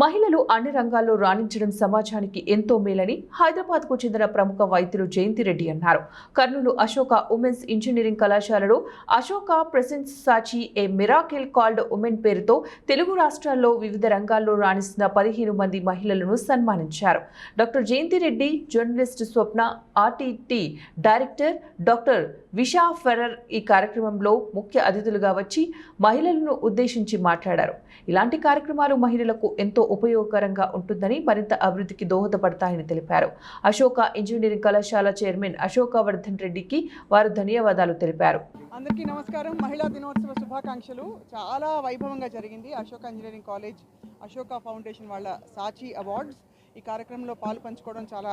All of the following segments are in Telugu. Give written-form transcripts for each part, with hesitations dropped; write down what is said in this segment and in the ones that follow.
మహిళలు అన్ని రంగాల్లో రాణించడం సమాజానికి ఎంతో మేలని హైదరాబాద్కు చెందిన ప్రముఖ వైద్యులు జయంతి రెడ్డి అన్నారు. కర్నూలు అశోక ఉమెన్స్ ఇంజనీరింగ్ కళాశాలలో Ashoka presents Sachi a miracle called women పేరుతో తెలుగు రాష్ట్రాల్లో వివిధ రంగాల్లో రాణిస్తున్న 15 మంది మహిళలను సన్మానించారు. డాక్టర్ జయంతి రెడ్డి, జర్నలిస్ట్ స్వప్న, ఆర్టీటీ డైరెక్టర్ డాక్టర్ విషా ఫెరర్ ఈ కార్యక్రమంలో ముఖ్య అతిథులుగా వచ్చి మహిళలను ఉద్దేశించి మాట్లాడారు. ఇలాంటి కార్యక్రమాలు మహిళలకు ఎంతో ఉపయోగకరంగా ఉంటుందని, మరింత అభివృద్ధికి దోహదపడతాయని తెలిపారు. అశోక ఇంజనీరింగ్ కళాశాల చైర్మన్ అశోక వర్ధన్ రెడ్డికి వారు ధన్యవాదాలు తెలిపారు. అందరికీ నమస్కారం. మహిళా దినోత్సవ శుభాకాంక్షలు. చాలా వైభవంగా జరిగింది. Ashoka engineering college, Ashoka foundation వాళ్ళ సాచి అవార్డ్స్ ఈ కార్యక్రమంలో పాలు పంచుకోవడం చాలా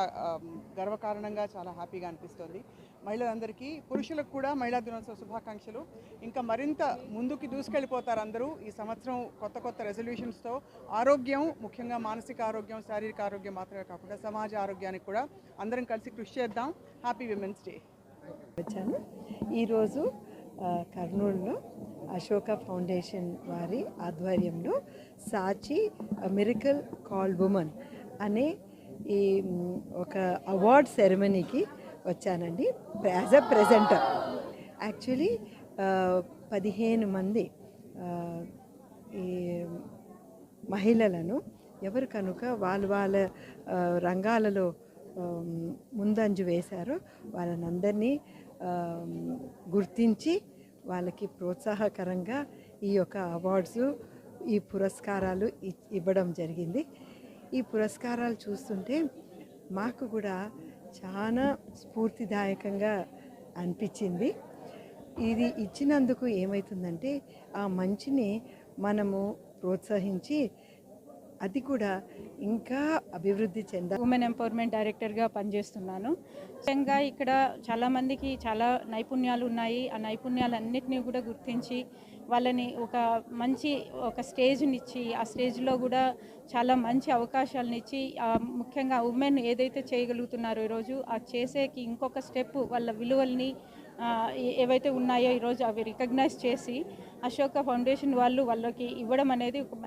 గర్వకారణంగా, చాలా హ్యాపీగా అనిపిస్తుంది. మహిళలందరికీ, పురుషులకు కూడా మహిళా దినోత్సవ శుభాకాంక్షలు. ఇంకా మరింత ముందుకి దూసుకెళ్ళిపోతారు అందరూ. ఈ సంవత్సరం కొత్త రెజల్యూషన్స్తో ఆరోగ్యం, ముఖ్యంగా మానసిక ఆరోగ్యం, శారీరక ఆరోగ్యం మాత్రమే కాకుండా సమాజ ఆరోగ్యానికి కూడా అందరం కలిసి కృషి చేద్దాం. Happy women's day. వచ్చాను ఈరోజు కర్నూలులో అశోక ఫౌండేషన్ వారి ఆధ్వర్యంలో సాచి మిరకల్ కాల్డ్ ఉమెన్ అనే ఈ ఒక అవార్డ్ సెరమనీకి వచ్చానండి యాజ్ అ ప్రెజెంటర్. యాక్చువల్లీ 15 మంది ఈ మహిళలను ఎవరు కనుక వాళ్ళ రంగాలలో ముందంజ వేశారో వాళ్ళనందరినీ గుర్తించి వాళ్ళకి ప్రోత్సాహకరంగా ఈ యొక్క అవార్డ్స్, ఈ పురస్కారాలు ఇవ్వడం జరిగింది. ఈ పురస్కారాలు చూస్తుంటే మాకు కూడా చాలా స్ఫూర్తిదాయకంగా అనిపించింది. ఇది ఇచ్చినందుకు ఏమవుతుందంటే ఆ మంచిని మనము ప్రోత్సహించి అది కూడా ఇంకా అభివృద్ధి చెందాలి. ఉమెన్ ఎంపవర్మెంట్ డైరెక్టర్గా పనిచేస్తున్నాను. ముఖ్యంగా ఇక్కడ చాలామందికి చాలా నైపుణ్యాలు ఉన్నాయి. ఆ నైపుణ్యాలన్నింటినీ కూడా గుర్తించి వాళ్ళని ఒక స్టేజ్నిచ్చి ఆ స్టేజ్లో కూడా చాలా మంచి అవకాశాలనిచ్చి ముఖ్యంగా ఉమెన్ ఏదైతే చేయగలుగుతున్నారో ఈరోజు ఆ చేసేకి ఇంకొక స్టెప్ వాళ్ళ విలువల్ని ఏవైతే ఉన్నాయో ఈరోజు అవి రికగ్నైజ్ చేసి అశోక ఫౌండేషన్ వాళ్ళకి ఇవ్వడం అనేది ఒక